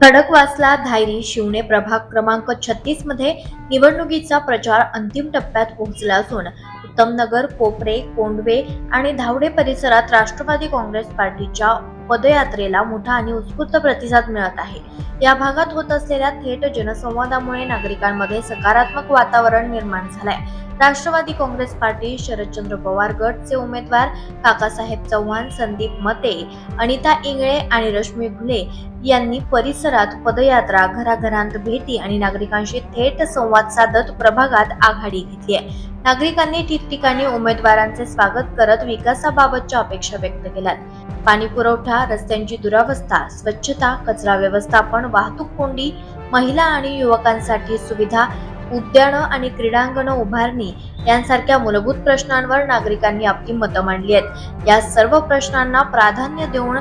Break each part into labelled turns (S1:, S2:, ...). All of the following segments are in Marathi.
S1: खडकवासला, धायरी, शिवणे प्रभाग क्रमांक 36 मध्ये निवडणुकीचा प्रचार अंतिम टप्प्यात पोहोचला असून उत्तमनगर, कोपरे, कोंडवे आणि धावडे परिसरात राष्ट्रवादी काँग्रेस पार्टीच्या पदयात्रेला मोठा आणि उत्स्फूर्त प्रतिसाद मिळत आहे. या भागात होत असलेल्या थेट जनसंवादामुळे नागरिकांमध्ये सकारात्मक वातावरण निर्माण झालंय. राष्ट्रवादी काँग्रेस पार्टी, शरदचंद्र पवार गटचे उमेदवार काकासाहेब चव्हाण, संदीप मते, अनिता इंगळे आणि रश्मी घुले यांनी परिसरात पदयात्रा, घराघरांत भेटी आणि नागरिकांशी थेट संवाद साधत प्रभागात आघाडी घेतली आहे. नागरिकांनी ठिकठिकाणी उमेदवारांचे स्वागत करत विकासाबाबतच्या अपेक्षा व्यक्त केल्यात. पाणी पुरवठा, रस्त्यांची दुरावस्था, स्वच्छता, कचरा व्यवस्थापन, वाहतूक कोंडी, महिला आणि युवकांसाठी सुविधा, उद्यानं आणि क्रीडांगणं उभारणी यांसारख्या मूलभूत प्रश्नांवर नागरिकांनी आपली मतं मांडली आहेत. या सर्व प्रश्नांना प्राधान्य देऊन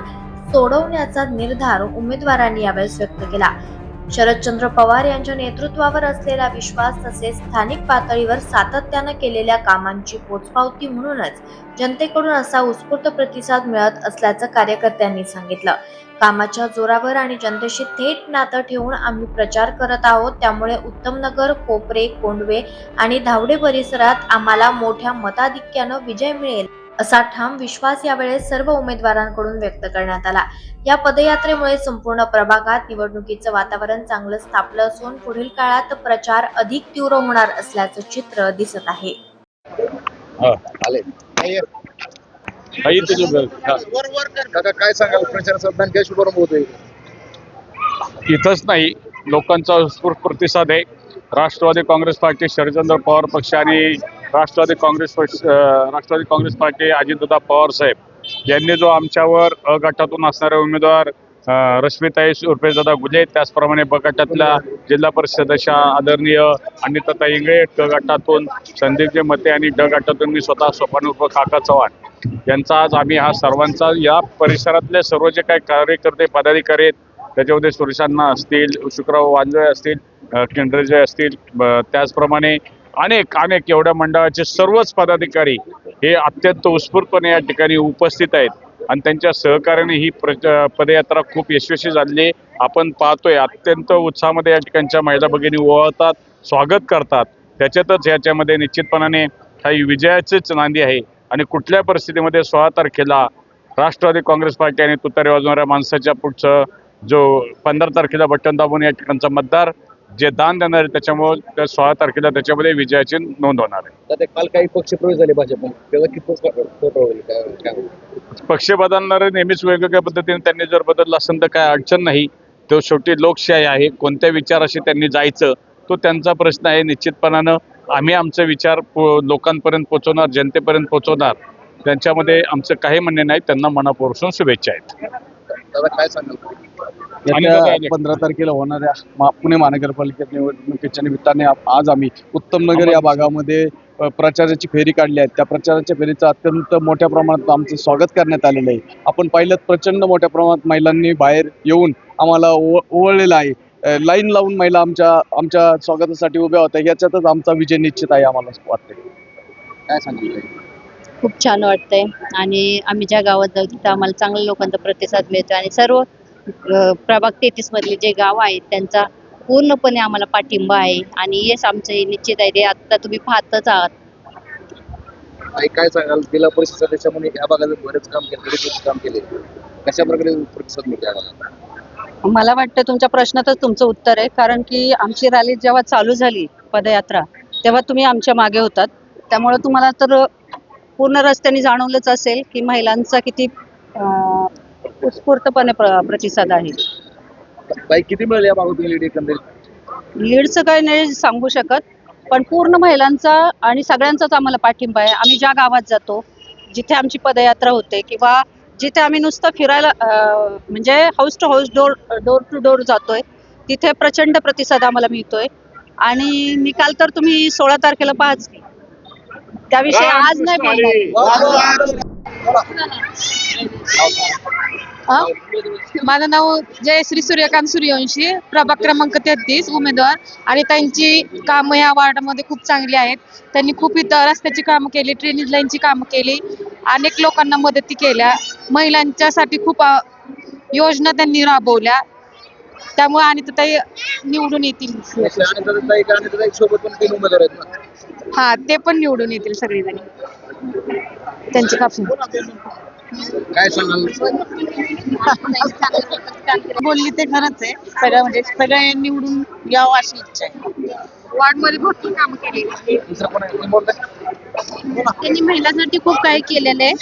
S1: सोडवण्याचा निर्धार उमेदवारांनी यावेळी व्यक्त केला. शरदचंद्र पवार यांच्या नेतृत्वावर असलेला विश्वास तसेच स्थानिक पातळीवर सातत्यानं केलेल्या कामांची पोचपावती म्हणूनच जनतेकडून असा उत्स्फूर्त प्रतिसाद मिळत असल्याचं कार्यकर्त्यांनी सांगितलं. कामाच्या जोरावर आणि जनतेशी थेट नातं ठेवून आम्ही प्रचार करत आहोत, त्यामुळे उत्तमनगर, कोपरे, कोंडवे आणि धावडे परिसरात आम्हाला मोठ्या मताधिक्यानं विजय मिळेल असा ठाम विश्वास यावेळेस सर्व उमेदवारांकडून व्यक्त करण्यात आला. या पदयात्रेमुळे संपूर्ण प्रभागात निवडणुकीचं वातावरण चांगलं स्थापलं असून पुढील काळात प्रचार अधिक तीव्र होणार असल्याचं चित्र दिसत आहे.
S2: काका काय सांगाल, प्रचाराचा दणका शुभारंभ होतोय?
S3: इथंच नाही, लोकांचा उत्स्फूर्त प्रतिसाद आहे. राष्ट्रवादी काँग्रेस पार्टी, शरदचंद्र पवार पक्ष आणि राष्ट्रवादी काँग्रेस पार्टी अजितदादा पवार साहेब यांनी जो आमच्यावर अ गटातून असणारे उमेदवार रश्मीताई उर्फेदादा गुले, त्याचप्रमाणे ब गटातल्या जिल्हा परिषद सदस्य आदरणीय अनिता इंगळे, क गटातून संदीपजी मते आणि ड गटातून मी स्वतः सोपान उर्फ काका चव्हाण यांचा आज आम्ही हा सर्वांचा या परिसरातले सर्व जे काही कार्यकर्ते पदाधिकारी आहेत, त्याच्यामध्ये सुरेशांना असतील, शुक्रराव वांजळे असतील, केंद्रजे असतील, त्याचप्रमाणे अनेक एवढ्या मंडळाचे सर्वच पदाधिकारी हे अत्यंत उत्स्फूर्तपणे या ठिकाणी उपस्थित आहेत आणि त्यांच्या सहकार्याने ही पदयात्रा खूप यशस्वी झाली आहे. आपण पाहतोय अत्यंत उत्साहामध्ये या ठिकाणच्या महिला भगिनी ओवाळतात, स्वागत करतात. त्याच्यातच याच्यामध्ये निश्चितपणाने काही विजयाचीच नांदी आहे आणि कुठल्या परिस्थितीमध्ये 16 तारखेला राष्ट्रवादी काँग्रेस पार्टी आणि तुतारी वाजवणाऱ्या माणसाच्या पुढचं जो 15 तारखेला बटन दाबून या ठिकाणचा मतदार जे दान देणार आहे, त्याच्यामुळे त्या 16 तारखेला त्याच्यामध्ये विजयाची नोंद होणार आहे.
S2: तर काल काही पक्ष प्रवेश झाले भाजप, तेव्हा किती
S3: पक्ष बदलणारे नेहमीच वेगवेगळ्या पद्धतीने त्यांनी जर बदलला असेल तर काय अडचण नाही. तो शेवटी लोकशाही आहे, कोणत्या विचाराशी त्यांनी जायचं तो त्यांचा प्रश्न आहे. निश्चितपणानं आम्ही आमचे विचार लोकांपर्यंत पोहोचवणार, जनतेपर्यंत पोहोचवणार. त्यांच्यामध्ये आमचं काही म्हणणे नाही. त्यांना मनापासून शुभेच्छा आहेत.
S2: दादा काय सांगाल?
S4: 15 तारखेला होणाऱ्या पुणे महानगरपालिका निवडणुकीच्या निमित्ताने आज आम्ही उत्तमनगर या भागामध्ये प्रचाराची फेरी काढली आहे. त्या प्रचाराच्या फेरीचं अत्यंत मोठ्या प्रमाणात आमचं स्वागत करण्यात आलेलं आहे. आपण पाहिलं प्रचंड मोठ्या प्रमाणात महिलांनी बाहेर येऊन आम्हाला ओवळलेलं आहे. लाईन लावून महिला आमच्या स्वागतासाठी उभ्या होत्या. याच्यातच आमचा विजय निश्चित आहे आम्हाला वाटतंय.
S2: काय सांगितलं?
S5: खूप छान वाटतंय आणि आम्ही ज्या गावात जाऊ तिथं आम्हाला चांगल्या लोकांचा प्रतिसाद मिळतो आणि सर्व प्रभाग 33 मधले जे गाव आहेत त्यांचा पूर्णपणे आम्हाला पाठिंबा आहे आणि यश आमचं हे निश्चित आहे. ते आता तुम्ही पाहतच आहात.
S2: काय सांगाल, जिल्हा परिषद सदस्यामध्ये या भागात बरेच काम केले, कशा प्रकारे प्रतिसाद मिळतो?
S6: मला वाटतं तुमच्या प्रश्नातच तुमचं उत्तर आहे, कारण की आमची रॅली जेव्हा चालू झाली पदयात्रा तेव्हा तुम्ही आमच्या मागे होतात. त्यामुळे तुम्हाला तर पूर्ण रस्त्याने जाणवलंच असेल की महिलांचा किती उत्स्फूर्तपणे प्रतिसाद आहे.
S2: बाई किती मिळेल या भागातून लीड? एकंदरीत
S6: लीडचं काही नाही सांगू शकत, पण पूर्ण महिलांचा आणि सगळ्यांचाच आम्हाला पाठिंबा आहे. आम्ही ज्या गावात जातो, जिथे आमची पदयात्रा होते किंवा जिथे आम्ही नुसतं फिरायला म्हणजे house to house, door to door जातोय, तिथे प्रचंड प्रतिसाद आम्हाला मिळतोय. आणि निकाल तर तुम्ही 16 तारखेला पाहाच, त्याविषयी आज नाही बोलणार.
S7: माझं नाव जयश्री सूर्यकांत सूर्यवंशी, प्रभाग क्रमांक 33 उमेदवार. आणि त्यांची कामं या वार्डामध्ये खूप चांगली आहेत. त्यांनी खूप इथं रस्त्याची कामं केली, ड्रेनेज लाईनची कामं केली, अनेक लोकांना मदती केल्या, महिलांच्यासाठी खूप योजना त्यांनी राबवल्या. त्यामुळे अनिताताई निवडून येतील.
S2: आणि ताई सोबत पण 3 उमेदवार आहेत ना.
S7: हा, ते पण निवडून येतील सगळेजण त्यांची कापून.
S2: काय सांगाल?
S7: बोलली ते खरंच आहे. सगळं म्हणजे सगळे निवडून यावं अशी इच्छा आहे. वार्डमध्ये भरपूर काम केली.
S2: दुसरं कोण आहे? कोण बोलतंय?
S8: त्यांनी महिलांसाठी खूप काही केलेले आहे,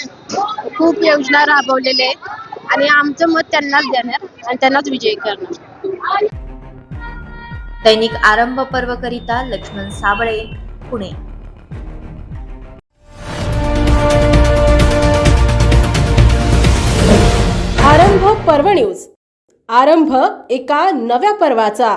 S8: खूप योजना राबवलेल्या आहेत आणि आमचं मत त्यांनाच देणार आणि त्यांनाच विजयी करणार.
S1: दैनिक आरंभ पर्वकरिता लक्ष्मण साबळे, पुणे.
S9: आरंभ पर्व न्यूज. आरंभ एका नव्या पर्वाचा.